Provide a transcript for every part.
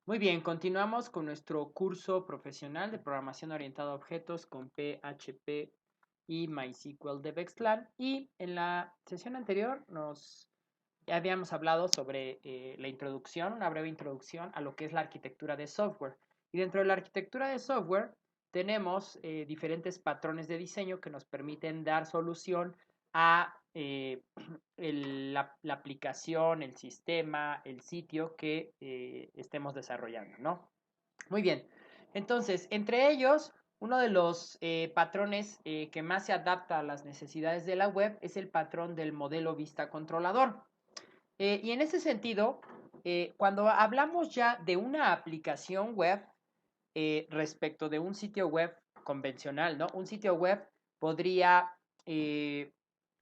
Muy bien, continuamos con nuestro curso profesional de programación orientada a objetos con PHP y MySQL de Bexlan. Y en la sesión anterior ya habíamos hablado sobre la introducción, una breve introducción a lo que es la arquitectura de software. Y dentro de la arquitectura de software tenemos diferentes patrones de diseño que nos permiten dar solución a la aplicación, el sistema, el sitio que estemos desarrollando, ¿no? Muy bien. Entonces, entre ellos, uno de los patrones que más se adapta a las necesidades de la web es el patrón del modelo vista controlador. Y en ese sentido, cuando hablamos ya de una aplicación web respecto de un sitio web convencional, ¿no? Un sitio web podría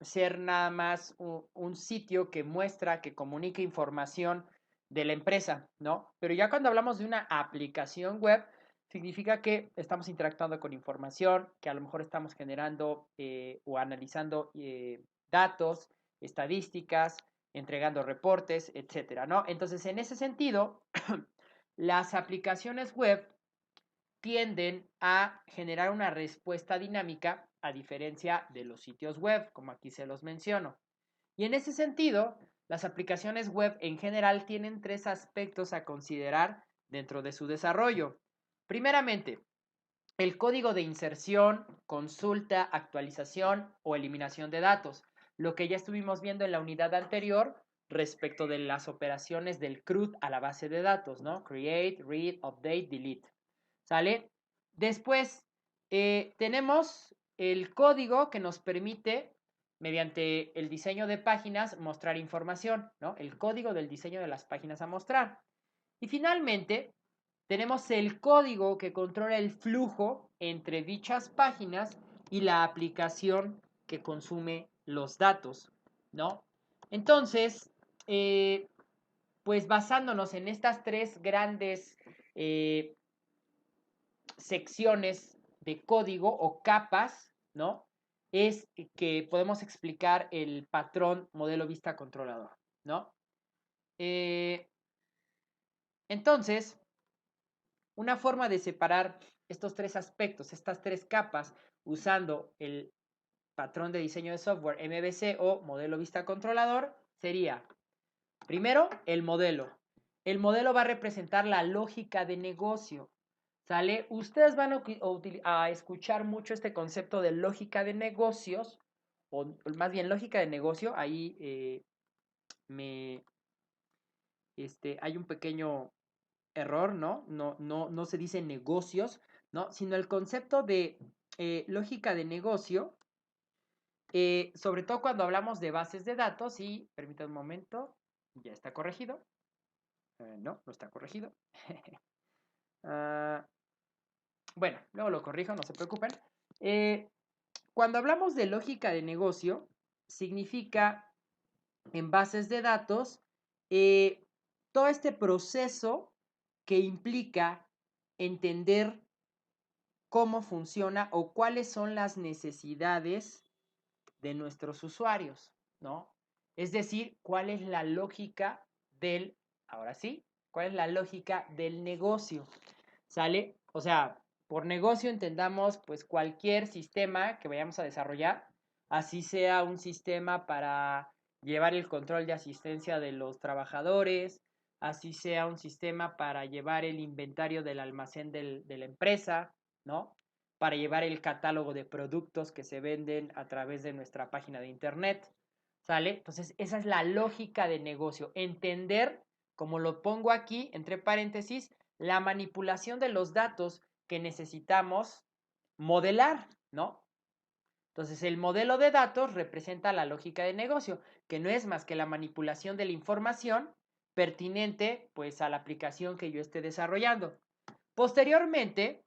ser nada más un sitio que muestra, que comunica información de la empresa, ¿no? Pero ya cuando hablamos de una aplicación web, significa que estamos interactuando con información, que a lo mejor estamos generando o analizando datos, estadísticas, entregando reportes, etcétera, ¿no? Entonces, en ese sentido, las aplicaciones web tienden a generar una respuesta dinámica a diferencia de los sitios web, como aquí se los menciono. Y en ese sentido, las aplicaciones web en general tienen tres aspectos a considerar dentro de su desarrollo. Primeramente, el código de inserción, consulta, actualización o eliminación de datos, lo que ya estuvimos viendo en la unidad anterior respecto de las operaciones del CRUD a la base de datos, ¿no? Create, read, update, delete. ¿Sale? Después tenemos el código que nos permite, mediante el diseño de páginas, mostrar información, ¿no? El código del diseño de las páginas a mostrar. Y finalmente, tenemos el código que controla el flujo entre dichas páginas y la aplicación que consume los datos, ¿no? Entonces, pues basándonos en estas tres grandes eh, secciones de código o capas, ¿no? Es que podemos explicar el patrón modelo vista controlador, ¿no? Eh, entonces, una forma de separar estos tres aspectos, estas tres capas, usando el patrón de diseño de software MVC o modelo vista controlador, sería, primero, el modelo. El modelo va a representar la lógica de negocio. ¿Sale? Ustedes van a escuchar mucho este concepto de lógica de negocios, o más bien lógica de negocio. Ahí me, hay un pequeño error, ¿no? No se dice negocios, ¿no? Sino el concepto de lógica de negocio, sobre todo cuando hablamos de bases de datos, y permítanme un momento, ya está corregido. No está corregido. uh, bueno, luego lo corrijo, no se preocupen. Eh, Cuando hablamos de lógica de negocio, significa en bases de datos eh, todo este proceso que implica entender cómo funciona o cuáles son las necesidades de nuestros usuarios, ¿no? Es decir, cuál es la lógica ahora sí, cuál es la lógica del negocio, ¿sale? O sea, por negocio entendamos pues cualquier sistema que vayamos a desarrollar, así sea un sistema para llevar el control de asistencia de los trabajadores, así sea un sistema para llevar el inventario del almacén de la empresa, ¿no? Para llevar el catálogo de productos que se venden a través de nuestra página de internet, ¿sale? Entonces, esa es la lógica de negocio, entender, como lo pongo aquí, entre paréntesis, la manipulación de los datos que necesitamos modelar, ¿no? Entonces, el modelo de datos representa la lógica de negocio, que no es más que la manipulación de la información pertinente, pues, a la aplicación que yo esté desarrollando. Posteriormente,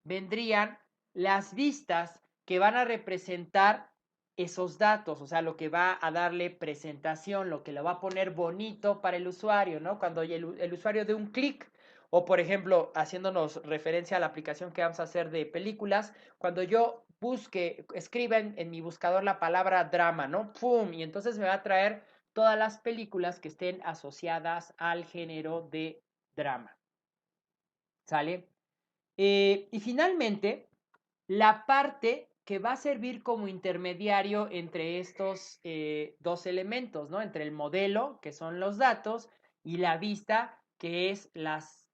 vendrían las vistas que van a representar esos datos, o sea, lo que va a darle presentación, lo que lo va a poner bonito para el usuario, ¿no? Cuando el usuario dé un clic, o por ejemplo, haciéndonos referencia a la aplicación que vamos a hacer de películas, cuando yo escriba en mi buscador la palabra drama, ¿no? ¡Pum! Y entonces me va a traer todas las películas que estén asociadas al género de drama. ¿Sale? Y finalmente, la parte que va a servir como intermediario entre estos dos elementos, ¿no? Entre el modelo, que son los datos, y la vista, que es las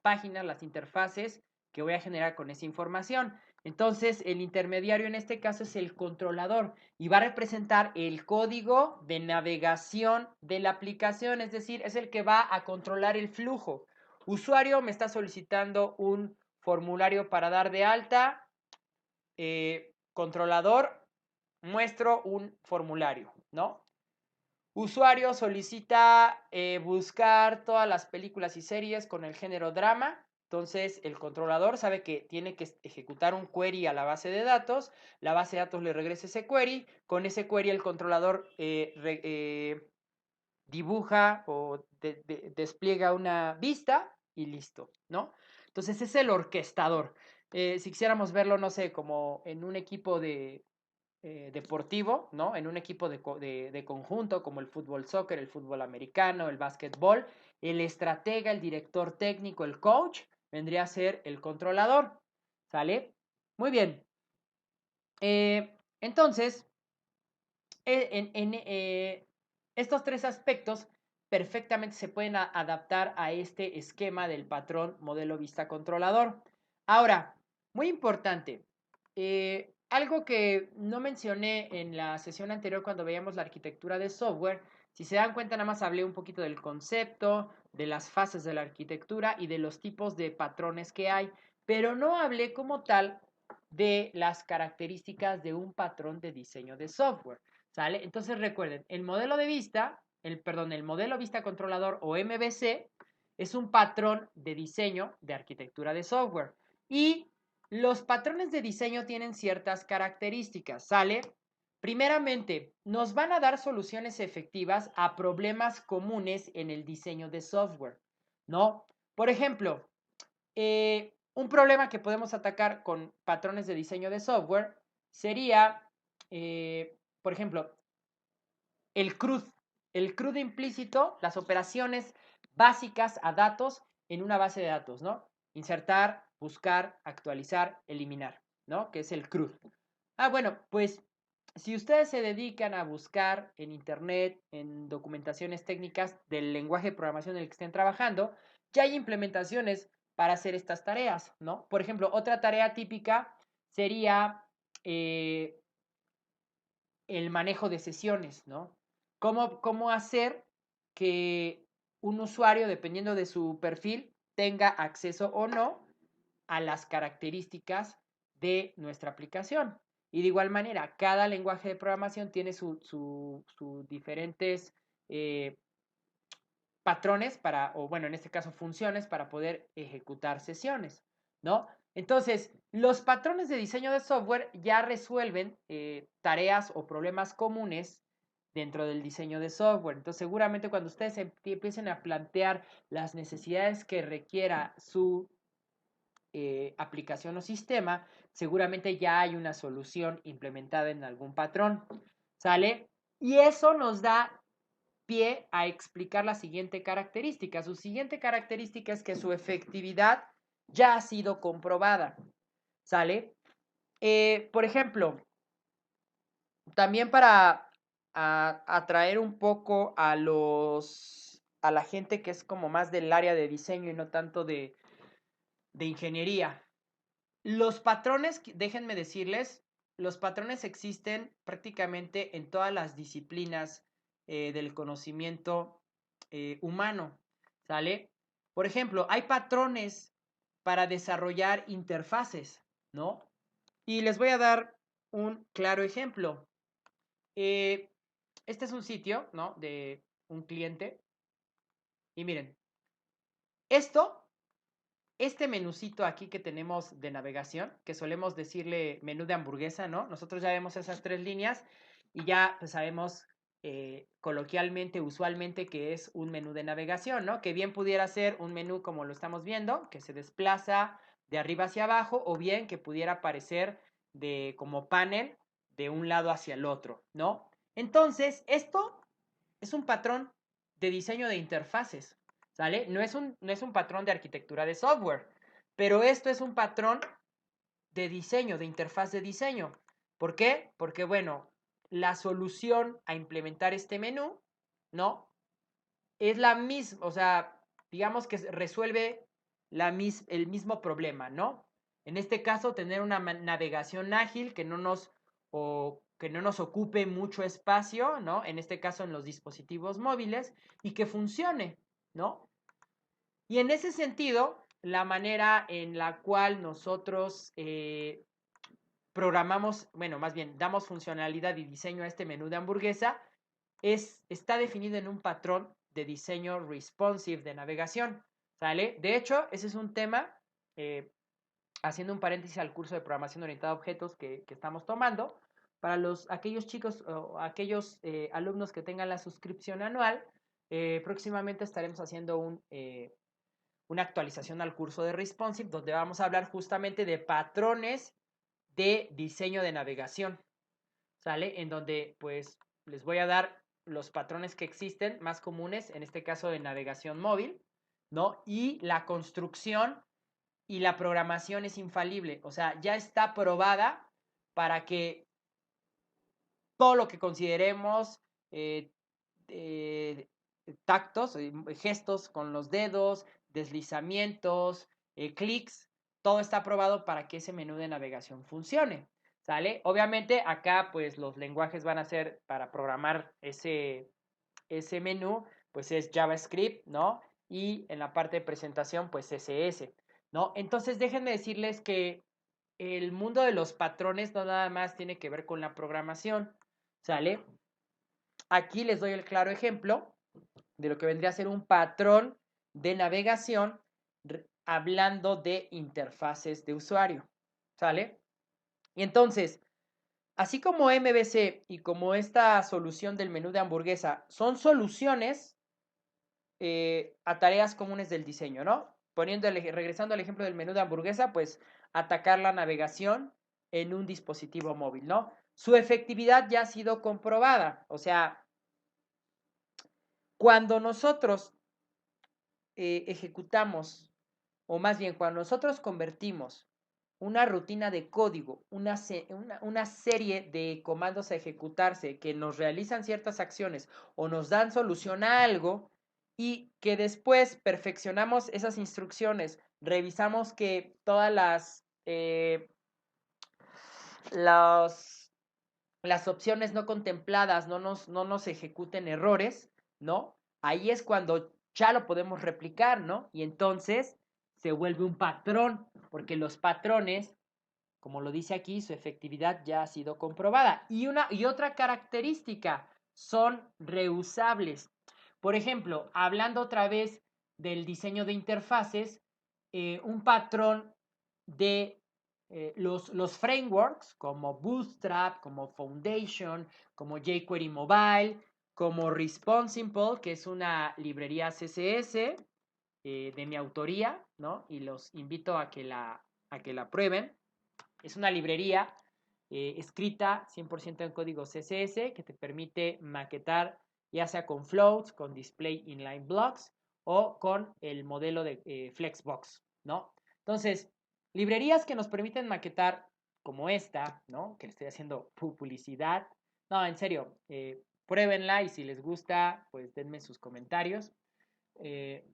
páginas, las interfaces que voy a generar con esa información. Entonces, el intermediario en este caso es el controlador y va a representar el código de navegación de la aplicación, es decir, es el que va a controlar el flujo. Usuario me está solicitando un formulario para dar de alta. Controlador, muestro un formulario, ¿no? Usuario solicita buscar todas las películas y series con el género drama. Entonces, el controlador sabe que tiene que ejecutar un query a la base de datos. La base de datos le regresa ese query. Con ese query, el controlador dibuja o despliega una vista y listo, ¿no? Entonces es el orquestador. Si quisiéramos verlo, no sé, como en un equipo deportivo, ¿no? En un equipo de conjunto como el fútbol soccer, el fútbol americano, el básquetbol, el estratega, el director técnico, el coach, vendría a ser el controlador, ¿sale? Muy bien. Entonces, estos tres aspectos perfectamente se pueden adaptar a este esquema del patrón modelo vista controlador. Ahora, muy importante, algo que no mencioné en la sesión anterior cuando veíamos la arquitectura de software, si se dan cuenta, nada más hablé un poquito del concepto, de las fases de la arquitectura y de los tipos de patrones que hay, pero no hablé como tal de las características de un patrón de diseño de software. ¿Sale? Entonces recuerden, el modelo de vista, el modelo vista controlador o MVC es un patrón de diseño de arquitectura de software. Y los patrones de diseño tienen ciertas características, ¿sale? Primeramente, nos van a dar soluciones efectivas a problemas comunes en el diseño de software, ¿no? Por ejemplo, un problema que podemos atacar con patrones de diseño de software sería, por ejemplo, el CRUD. El CRUD implícito, las operaciones básicas a datos en una base de datos, ¿no? Insertar, buscar, actualizar, eliminar, ¿no? Que es el CRUD. Bueno, pues si ustedes se dedican a buscar en internet, en documentaciones técnicas del lenguaje de programación en el que estén trabajando, ya hay implementaciones para hacer estas tareas, ¿no? Por ejemplo, otra tarea típica sería el manejo de sesiones, ¿no? ¿Cómo hacer que un usuario, dependiendo de su perfil, tenga acceso o no a las características de nuestra aplicación? Y de igual manera, cada lenguaje de programación tiene sus diferentes patrones para, o bueno, en este caso funciones para poder ejecutar sesiones, ¿no? Entonces, los patrones de diseño de software ya resuelven tareas o problemas comunes dentro del diseño de software. Entonces, seguramente cuando ustedes empiecen a plantear las necesidades que requiera su aplicación o sistema, seguramente ya hay una solución implementada en algún patrón, ¿sale? Y eso nos da pie a explicar la siguiente característica. Su siguiente característica es que su efectividad ya ha sido comprobada, ¿sale? Por ejemplo, también para atraer un poco a la gente que es como más del área de diseño y no tanto de ingeniería. Los patrones, déjenme decirles, los patrones existen prácticamente en todas las disciplinas del conocimiento humano, ¿sale? Por ejemplo, hay patrones para desarrollar interfaces, ¿no? Y les voy a dar un claro ejemplo. Este es un sitio, ¿no? De un cliente. Y miren, esto este menucito aquí que tenemos de navegación, que solemos decirle menú de hamburguesa, ¿no? Nosotros ya vemos esas tres líneas y ya pues, sabemos coloquialmente, usualmente, que es un menú de navegación, ¿no? Que bien pudiera ser un menú como lo estamos viendo, que se desplaza de arriba hacia abajo, o bien que pudiera aparecer como panel de un lado hacia el otro, ¿no? Entonces, esto es un patrón de diseño de interfaces, ¿sale? No es un patrón de arquitectura de software, pero esto es un patrón de diseño, de interfaz de diseño. ¿Por qué? Porque, bueno, la solución a implementar este menú, ¿no? Es la misma, o sea, digamos que resuelve el mismo problema, ¿no? En este caso, tener una navegación ágil que no nos ocupe mucho espacio, ¿no? En este caso, en los dispositivos móviles, y que funcione, ¿no? Y en ese sentido, la manera en la cual nosotros programamos, bueno, más bien, damos funcionalidad y diseño a este menú de hamburguesa, está definido en un patrón de diseño responsive de navegación, ¿sale? De hecho, ese es un tema, haciendo un paréntesis al curso de programación orientada a objetos que estamos tomando, para aquellos chicos o aquellos alumnos que tengan la suscripción anual, próximamente estaremos haciendo una actualización al curso de responsive, donde vamos a hablar justamente de patrones de diseño de navegación, ¿sale? En donde pues les voy a dar los patrones que existen más comunes, en este caso de navegación móvil, ¿no? Y la construcción y la programación es infalible, o sea, ya está probada para que todo lo que consideremos eh, eh, tactos, gestos con los dedos, deslizamientos, clics, todo está probado para que ese menú de navegación funcione, ¿sale? Obviamente acá pues los lenguajes van a ser para programar ese menú, pues es JavaScript, ¿no? Y en la parte de presentación pues CSS, ¿no? Entonces déjenme decirles que el mundo de los patrones no nada más tiene que ver con la programación, ¿sale? Aquí les doy el claro ejemplo de lo que vendría a ser un patrón de navegación hablando de interfaces de usuario, ¿sale? Y entonces, así como MVC y como esta solución del menú de hamburguesa son soluciones a tareas comunes del diseño, ¿no? Regresando al ejemplo del menú de hamburguesa, pues atacar la navegación en un dispositivo móvil, ¿no? Su efectividad ya ha sido comprobada, o sea, cuando nosotros ejecutamos, o más bien cuando nosotros convertimos una rutina de código, una serie de comandos a ejecutarse que nos realizan ciertas acciones o nos dan solución a algo y que después perfeccionamos esas instrucciones, revisamos que todas las opciones no contempladas no nos ejecuten errores, ¿no? Ahí es cuando ya lo podemos replicar, ¿no? Y entonces se vuelve un patrón, porque los patrones, como lo dice aquí, su efectividad ya ha sido comprobada. Y otra característica, son reusables. Por ejemplo, hablando otra vez del diseño de interfaces, un patrón de los frameworks como Bootstrap, como Foundation, como jQuery Mobile, como Responsible, que es una librería CSS de mi autoría, ¿no? Y los invito a que la prueben. Es una librería escrita 100% en código CSS que te permite maquetar ya sea con floats, con display inline blocks o con el modelo de Flexbox, ¿no? Entonces, librerías que nos permiten maquetar como esta, ¿no? Que le estoy haciendo publicidad. No, en serio, pruébenla y si les gusta, pues denme sus comentarios. De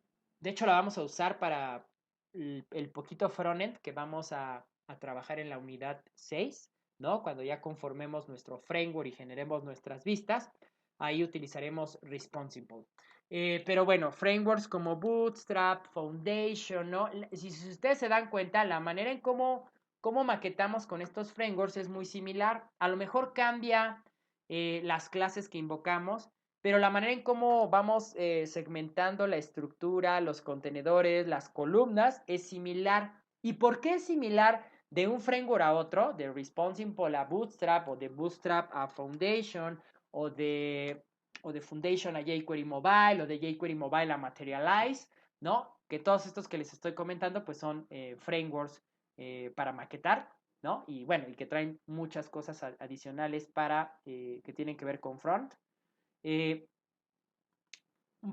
hecho, la vamos a usar para el poquito frontend que vamos a trabajar en la unidad 6, ¿no? Cuando ya conformemos nuestro framework y generemos nuestras vistas, ahí utilizaremos Responsible. Pero bueno, frameworks como Bootstrap, Foundation, ¿no? Si ustedes se dan cuenta, la manera en cómo maquetamos con estos frameworks es muy similar. A lo mejor cambia las clases que invocamos, pero la manera en cómo vamos segmentando la estructura, los contenedores, las columnas, es similar. ¿Y por qué es similar de un framework a otro? De Responsible a Bootstrap, o de Bootstrap a Foundation, o de Foundation a jQuery Mobile, o de jQuery Mobile a Materialize, ¿no? Que todos estos que les estoy comentando, pues son frameworks para maquetar, ¿no? Y bueno, y que traen muchas cosas adicionales que tienen que ver con front. Eh,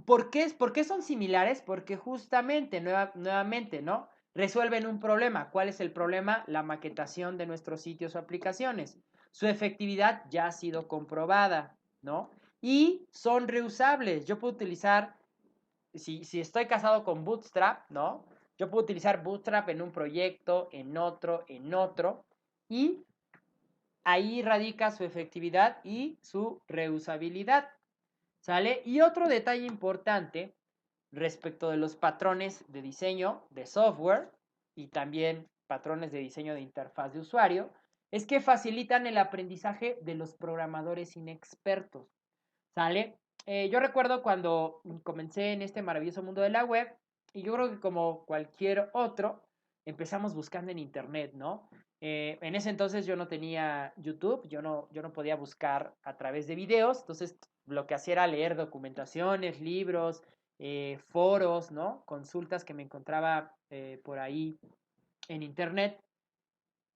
¿Por qué son similares? Porque justamente, nuevamente, ¿no? Resuelven un problema. ¿Cuál es el problema? La maquetación de nuestros sitios o aplicaciones. Su efectividad ya ha sido comprobada, ¿no? Y son reusables. Yo puedo utilizar, si estoy casado con Bootstrap, ¿no? Yo puedo utilizar Bootstrap en un proyecto, en otro, y ahí radica su efectividad y su reusabilidad, ¿sale? Y otro detalle importante respecto de los patrones de diseño de software y también patrones de diseño de interfaz de usuario es que facilitan el aprendizaje de los programadores inexpertos, ¿sale? Yo recuerdo cuando comencé en este maravilloso mundo de la web y yo creo que como cualquier otro, empezamos buscando en internet, ¿no? En ese entonces yo no tenía YouTube, yo no podía buscar a través de videos, entonces lo que hacía era leer documentaciones, libros, foros, ¿no? Consultas que me encontraba por ahí en internet.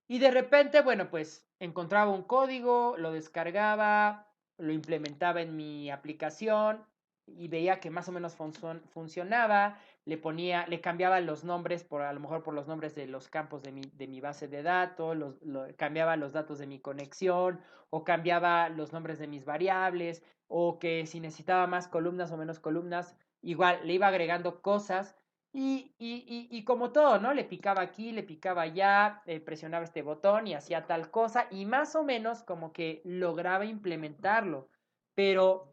Y de repente, bueno, pues encontraba un código, lo descargaba, lo implementaba en mi aplicación y veía que más o menos funcionaba, le cambiaba los nombres, a lo mejor por los nombres de los campos de mi base de datos, cambiaba los datos de mi conexión, o cambiaba los nombres de mis variables, o que si necesitaba más columnas o menos columnas, igual le iba agregando cosas y como todo, ¿no? Le picaba aquí, le picaba allá, presionaba este botón y hacía tal cosa y más o menos como que lograba implementarlo, pero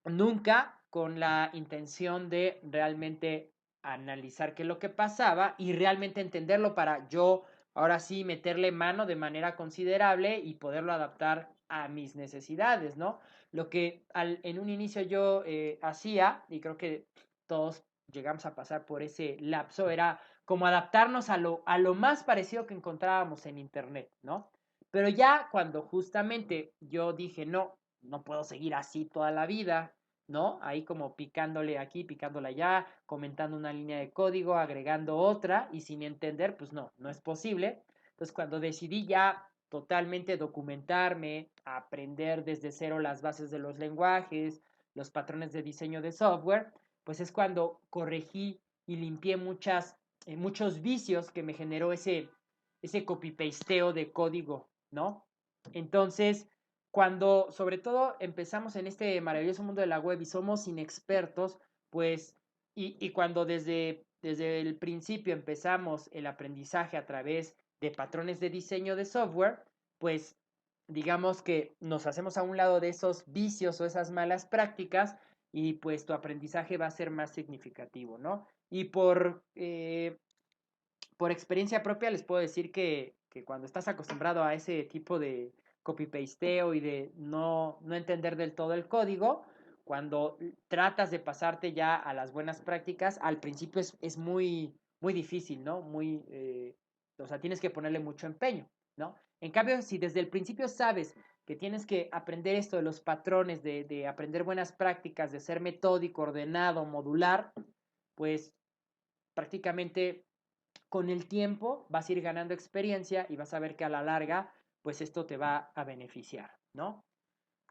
nunca con la intención de realmente analizar qué es lo que pasaba y realmente entenderlo para yo ahora sí meterle mano de manera considerable y poderlo adaptar a mis necesidades, ¿no? Lo que en un inicio yo hacía, y creo que todos llegamos a pasar por ese lapso, era como adaptarnos a lo más parecido que encontrábamos en internet, ¿no? Pero ya cuando justamente yo dije, no, no puedo seguir así toda la vida, ¿no? Ahí como picándole aquí, picándole allá, comentando una línea de código, agregando otra y sin entender, pues no, no es posible. Entonces cuando decidí ya totalmente documentarme, aprender desde cero las bases de los lenguajes, los patrones de diseño de software, pues es cuando corregí y limpié muchos vicios que me generó ese copy-pasteo de código, ¿no? Entonces, cuando sobre todo empezamos en este maravilloso mundo de la web y somos inexpertos, pues, y cuando desde el principio empezamos el aprendizaje a través de patrones de diseño de software, pues digamos que nos hacemos a un lado de esos vicios o esas malas prácticas y pues tu aprendizaje va a ser más significativo, ¿no? Y por experiencia propia les puedo decir que cuando estás acostumbrado a ese tipo de copy-pasteo y de no entender del todo el código, cuando tratas de pasarte ya a las buenas prácticas, al principio es muy difícil, ¿no? O sea, tienes que ponerle mucho empeño, ¿no? En cambio, si desde el principio sabes que tienes que aprender esto de los patrones, de aprender buenas prácticas, de ser metódico, ordenado, modular, pues prácticamente con el tiempo vas a ir ganando experiencia y vas a ver que a la larga, pues esto te va a beneficiar, ¿no?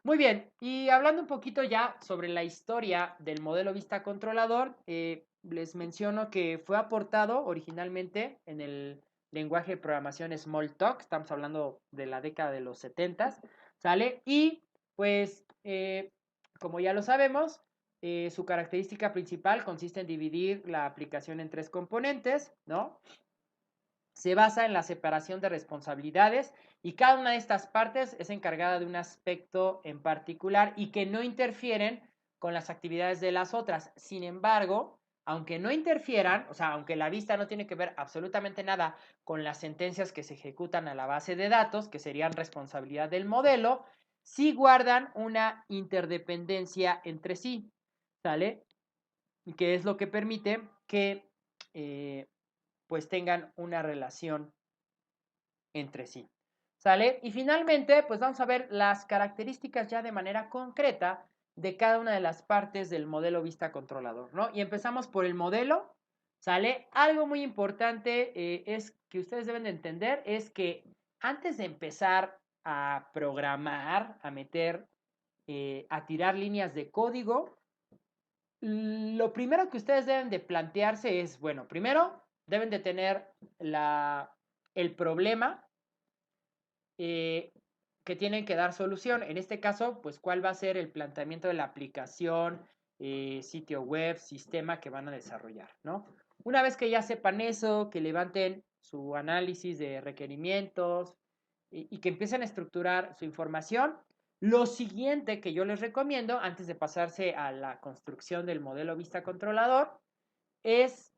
Muy bien, y hablando un poquito ya sobre la historia del modelo vista controlador, les menciono que fue aportado originalmente en el lenguaje de programación Smalltalk, estamos hablando de la década de los 70, ¿sale? Y pues, como ya lo sabemos, su característica principal consiste en dividir la aplicación en tres componentes, ¿no? Se basa en la separación de responsabilidades y cada una de estas partes es encargada de un aspecto en particular y que no interfieren con las actividades de las otras. Sin embargo, aunque no interfieran, o sea, aunque la vista no tiene que ver absolutamente nada con las sentencias que se ejecutan a la base de datos, que serían responsabilidad del modelo, sí guardan una interdependencia entre sí, ¿sale? Y que es lo que permite que pues tengan una relación entre sí. ¿Sale? Y finalmente, pues vamos a ver las características ya de manera concreta de cada una de las partes del modelo vista controlador, ¿no? Y empezamos por el modelo, ¿sale? Algo muy importante es que ustedes deben de entender es que antes de empezar a programar, a meter, a tirar líneas de código, Lo primero que ustedes deben de plantearse es, bueno, primero deben de tener el problema que tienen que dar solución. En este caso, pues, ¿cuál va a ser el planteamiento de la aplicación, sitio web, sistema que van a desarrollar, ¿no? Una vez que ya sepan eso, que levanten su análisis de requerimientos y que empiecen a estructurar su información, lo siguiente que yo les recomiendo, antes de pasarse a la construcción del modelo vista controlador, es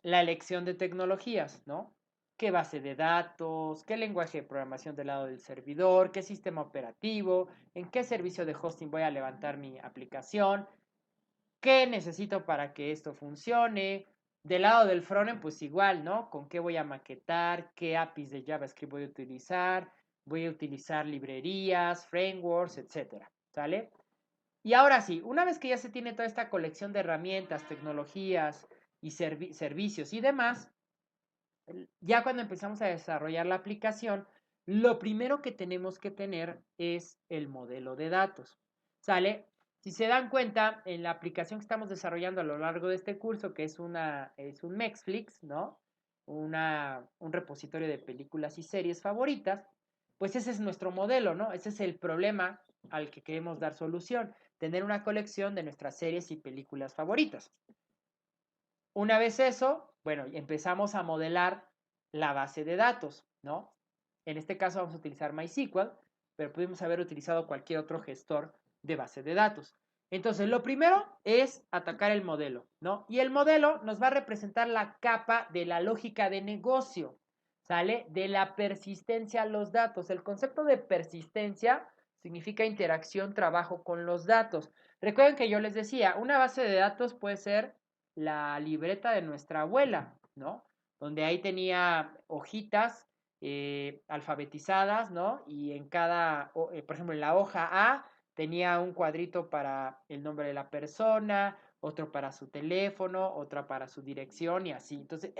la elección de tecnologías, ¿no? ¿Qué base de datos? ¿Qué lenguaje de programación del lado del servidor? ¿Qué sistema operativo? ¿En qué servicio de hosting voy a levantar mi aplicación? ¿Qué necesito para que esto funcione? Del lado del frontend, pues igual, ¿no? ¿Con qué voy a maquetar? ¿Qué APIs de JavaScript voy a utilizar? Voy a utilizar librerías, frameworks, etcétera, ¿sale? Y ahora sí, una vez que ya se tiene toda esta colección de herramientas, tecnologías y servicios y demás, ya cuando empezamos a desarrollar la aplicación, lo primero que tenemos que tener es el modelo de datos. ¿Sale? Si se dan cuenta, en la aplicación que estamos desarrollando a lo largo de este curso, que es un Netflix, ¿no? Un repositorio de películas y series favoritas, pues ese es nuestro modelo, ¿no? Ese es el problema al que queremos dar solución, tener una colección de nuestras series y películas favoritas. Una vez eso, bueno, empezamos a modelar la base de datos, ¿no? En este caso vamos a utilizar MySQL, pero pudimos haber utilizado cualquier otro gestor de base de datos. Entonces, lo primero es atacar el modelo, ¿no? Y el modelo nos va a representar la capa de la lógica de negocio, ¿sale? De la persistencia a los datos. El concepto de persistencia significa interacción, trabajo con los datos. Recuerden que yo les decía, una base de datos puede ser la libreta de nuestra abuela, ¿no? Donde ahí tenía hojitas alfabetizadas, ¿no? Y en por ejemplo, en la hoja A tenía un cuadrito para el nombre de la persona, otro para su teléfono, otra para su dirección y así. Entonces,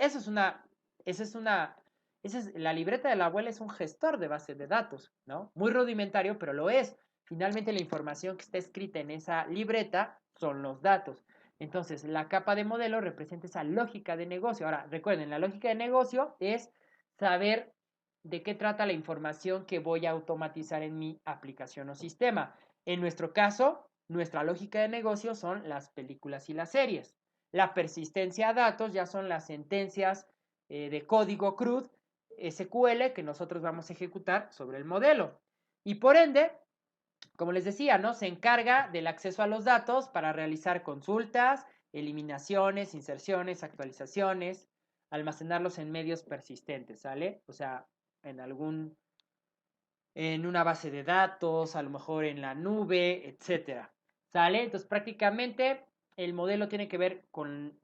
la libreta de la abuela es un gestor de base de datos, ¿no? Muy rudimentario, pero lo es. Finalmente, la información que está escrita en esa libreta son los datos. Entonces, la capa de modelo representa esa lógica de negocio. Ahora, recuerden, la lógica de negocio es saber de qué trata la información que voy a automatizar en mi aplicación o sistema. En nuestro caso, nuestra lógica de negocio son las películas y las series. La persistencia a datos ya son las sentencias de código CRUD, SQL, que nosotros vamos a ejecutar sobre el modelo. Y por ende, como les decía, ¿no? Se encarga del acceso a los datos para realizar consultas, eliminaciones, inserciones, actualizaciones, almacenarlos en medios persistentes, ¿sale? O sea, en una base de datos, a lo mejor en la nube, etcétera, ¿sale? Entonces, prácticamente el modelo tiene que ver con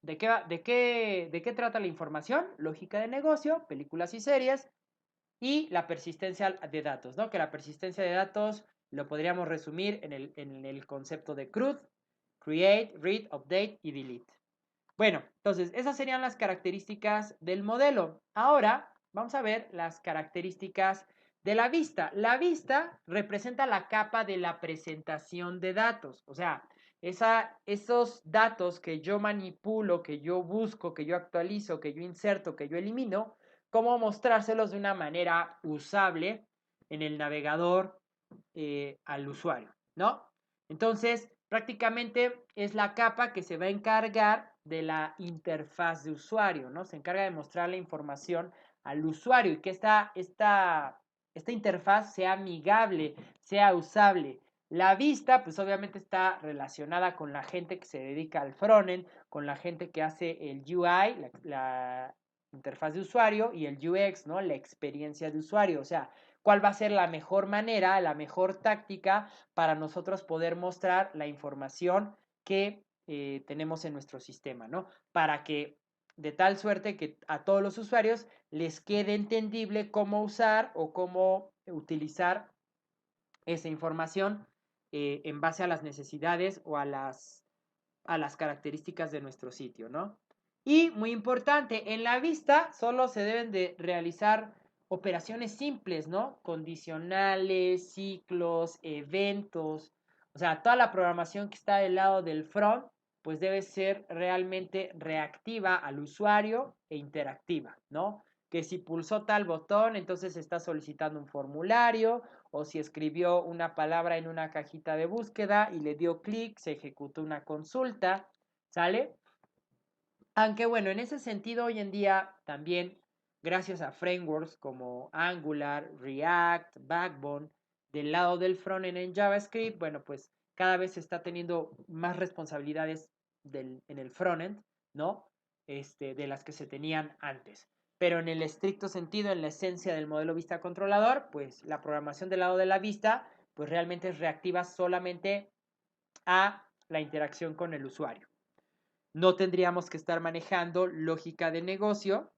de qué trata la información, lógica de negocio, películas y series, y la persistencia de datos, ¿no? Que la persistencia de datos lo podríamos resumir en el concepto de CRUD, Create, Read, Update y Delete. Bueno, entonces esas serían las características del modelo. Ahora vamos a ver las características de la vista. La vista representa la capa de la presentación de datos. O sea, esos datos que yo manipulo, que yo busco, que yo actualizo, que yo inserto, que yo elimino, cómo mostrárselos de una manera usable en el navegador al usuario, ¿no? Entonces, prácticamente es la capa que se va a encargar de la interfaz de usuario, ¿no? Se encarga de mostrar la información al usuario y que esta interfaz sea amigable, sea usable. La vista, pues obviamente está relacionada con la gente que se dedica al frontend, con la gente que hace el UI, la interfaz de usuario, y el UX, ¿no? La experiencia de usuario. O sea, cuál va a ser la mejor manera, la mejor táctica para nosotros poder mostrar la información que tenemos en nuestro sistema, ¿no? Para que de tal suerte que a todos los usuarios les quede entendible cómo usar o cómo utilizar esa información en base a las necesidades o a las características de nuestro sitio, ¿no? Y muy importante, en la vista solo se deben de realizar operaciones simples, ¿no? Condicionales, ciclos, eventos. O sea, toda la programación que está del lado del front, pues debe ser realmente reactiva al usuario e interactiva, ¿no? Que si pulsó tal botón, entonces está solicitando un formulario, o si escribió una palabra en una cajita de búsqueda y le dio clic, se ejecutó una consulta, ¿sale? Aunque bueno, en ese sentido hoy en día también, gracias a frameworks como Angular, React, Backbone, del lado del frontend en JavaScript, bueno, pues cada vez se está teniendo más responsabilidades en el frontend, ¿no? De las que se tenían antes. Pero en el estricto sentido, en la esencia del modelo vista controlador, pues la programación del lado de la vista, pues realmente es reactiva solamente a la interacción con el usuario. No tendríamos que estar manejando lógica de negocio,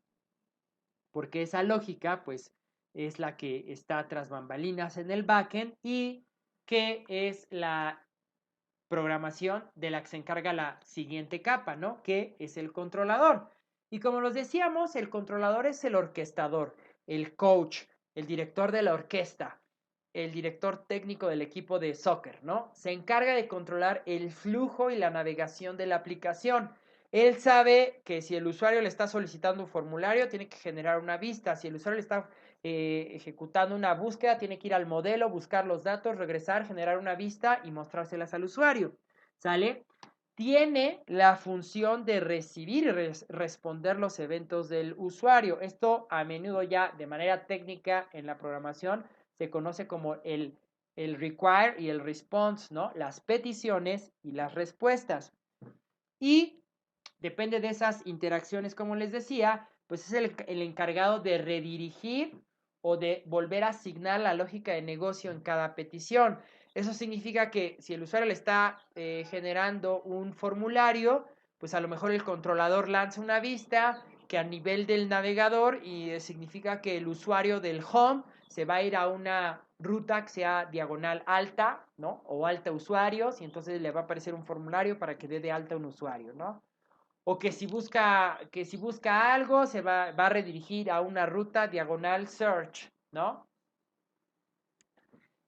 porque esa lógica, pues, es la que está tras bambalinas en el backend y que es la programación de la que se encarga la siguiente capa, ¿no? Que es el controlador. Y como nos decíamos, el controlador es el orquestador, el coach, el director de la orquesta, el director técnico del equipo de soccer, ¿no? Se encarga de controlar el flujo y la navegación de la aplicación. Él sabe que si el usuario le está solicitando un formulario, tiene que generar una vista. Si el usuario le está ejecutando una búsqueda, tiene que ir al modelo, buscar los datos, regresar, generar una vista y mostrárselas al usuario. ¿Sale? Tiene la función de recibir y responder los eventos del usuario. Esto a menudo ya de manera técnica en la programación se conoce como el require y el response, ¿no? Las peticiones y las respuestas. Y depende de esas interacciones, como les decía, pues es el encargado de redirigir o de volver a asignar la lógica de negocio en cada petición. Eso significa que si el usuario le está generando un formulario, pues a lo mejor el controlador lanza una vista que a nivel del navegador y significa que el usuario del home se va a ir a una ruta que sea diagonal alta, ¿no? O alta usuarios y entonces le va a aparecer un formulario para que dé de alta un usuario, ¿no? O que si busca algo se va a redirigir a una ruta diagonal search, ¿no?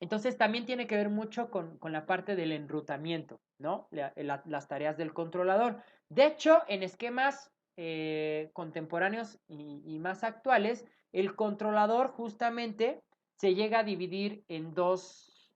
Entonces también tiene que ver mucho con la parte del enrutamiento, ¿no? Las tareas del controlador. De hecho, en esquemas contemporáneos y más actuales, el controlador justamente se llega a dividir en dos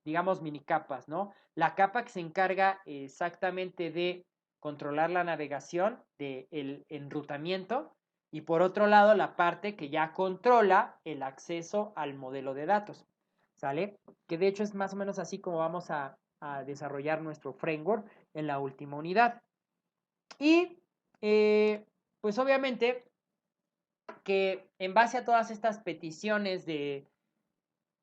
digamos, mini capas, ¿no? La capa que se encarga exactamente de controlar la navegación, del enrutamiento, y por otro lado la parte que ya controla el acceso al modelo de datos, ¿sale? Que de hecho es más o menos así como vamos a desarrollar nuestro framework en la última unidad. Y pues obviamente que en base a todas estas peticiones de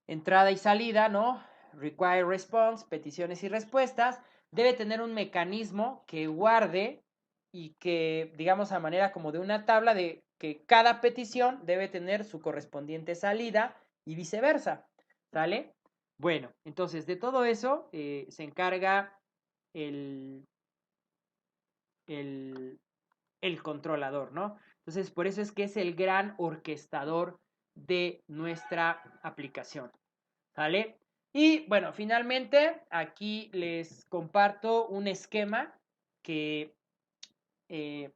entrada y salida, ¿no? Require response, peticiones y respuestas, debe tener un mecanismo que guarde y que, digamos, a manera como de una tabla de que cada petición debe tener su correspondiente salida y viceversa, ¿sale? Bueno, entonces de todo eso se encarga el, el, el controlador, ¿no? Entonces, por eso es que es el gran orquestador de nuestra aplicación. ¿Sale? Y bueno, finalmente aquí les comparto un esquema que eh,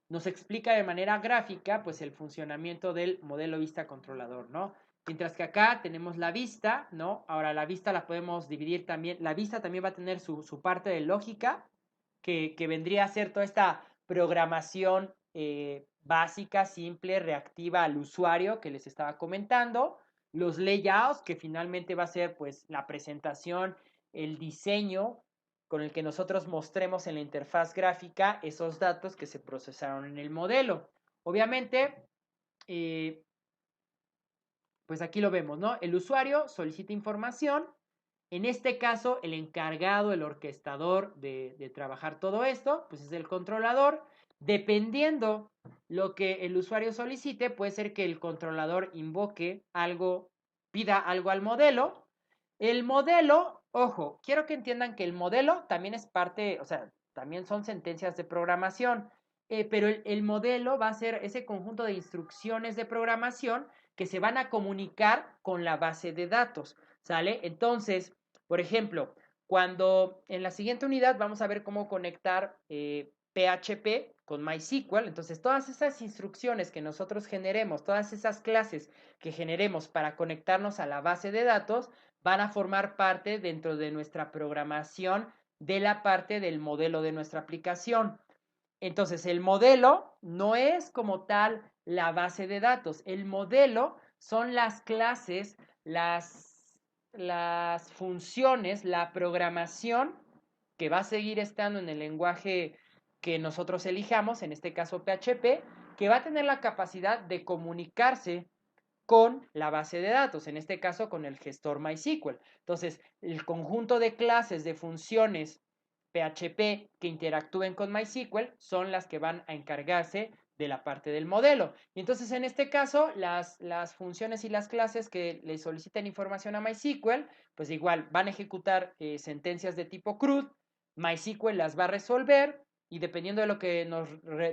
nos explica de manera gráfica pues el funcionamiento del modelo vista controlador, ¿no? Mientras que acá tenemos la vista, ¿no? Ahora la vista la podemos dividir también, la vista también va a tener su parte de lógica, que vendría a ser toda esta programación básica, simple, reactiva al usuario que les estaba comentando, los layouts, que finalmente va a ser pues la presentación, el diseño con el que nosotros mostremos en la interfaz gráfica esos datos que se procesaron en el modelo. Obviamente, pues aquí lo vemos, ¿no? El usuario solicita información. En este caso, el encargado, el orquestador de trabajar todo esto, pues es el controlador. Dependiendo lo que el usuario solicite, puede ser que el controlador invoque algo, pida algo al modelo. El modelo, ojo, quiero que entiendan que el modelo también es parte, o sea, también son sentencias de programación, pero el modelo va a ser ese conjunto de instrucciones de programación que se van a comunicar con la base de datos, ¿sale? Entonces, Por ejemplo, cuando en la siguiente unidad vamos a ver cómo conectar PHP con MySQL. Entonces, todas esas instrucciones que nosotros generemos, todas esas clases que generemos para conectarnos a la base de datos, van a formar parte dentro de nuestra programación de la parte del modelo de nuestra aplicación. Entonces, el modelo no es como tal la base de datos. El modelo son las clases, las funciones, la programación que va a seguir estando en el lenguaje que nosotros elijamos, en este caso PHP, que va a tener la capacidad de comunicarse con la base de datos, en este caso con el gestor MySQL. Entonces, el conjunto de clases, de funciones PHP que interactúen con MySQL son las que van a encargarse de la parte del modelo. Y entonces, en este caso, las funciones y las clases que le soliciten información a MySQL, pues igual van a ejecutar sentencias de tipo CRUD, MySQL las va a resolver y dependiendo de lo que nos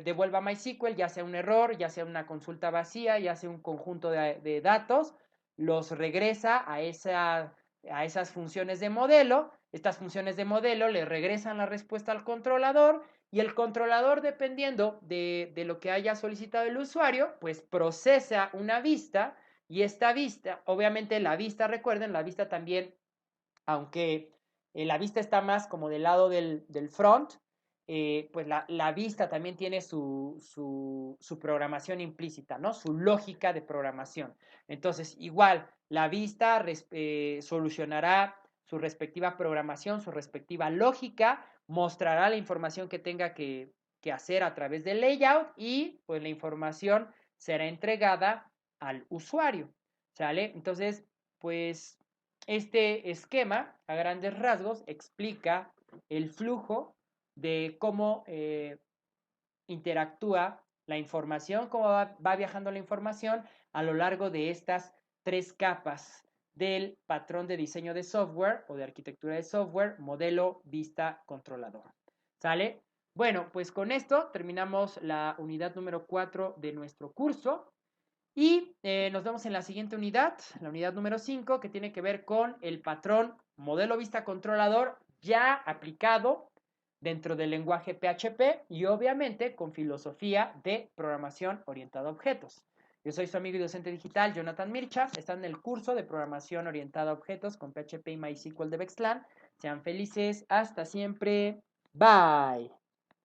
devuelva MySQL, ya sea un error, ya sea una consulta vacía, ya sea un conjunto de datos, los regresa a esas funciones de modelo. Estas funciones de modelo le regresan la respuesta al controlador y el controlador, dependiendo de lo que haya solicitado el usuario, pues procesa una vista y esta vista, obviamente la vista, recuerden, la vista también, aunque la vista está más como del lado del front, pues la vista también tiene su programación implícita, ¿no? Su lógica de programación. Entonces, igual, la vista solucionará su respectiva programación, su respectiva lógica, mostrará la información que tenga que hacer a través del layout y pues la información será entregada al usuario, ¿sale? Entonces, pues este esquema, a grandes rasgos, explica el flujo de cómo interactúa la información, cómo va viajando la información a lo largo de estas tres capas del patrón de diseño de software o de arquitectura de software, modelo, vista, controlador. ¿Sale? Bueno, pues con esto terminamos la unidad número 4 de nuestro curso. Y nos vemos en la siguiente unidad, la unidad número 5, que tiene que ver con el patrón modelo vista controlador ya aplicado dentro del lenguaje PHP y obviamente con filosofía de programación orientada a objetos. Yo soy su amigo y docente digital, Jonathan Mircha. Está en el curso de programación orientada a objetos con PHP y MySQL de Bexlan. Sean felices. Hasta siempre. Bye.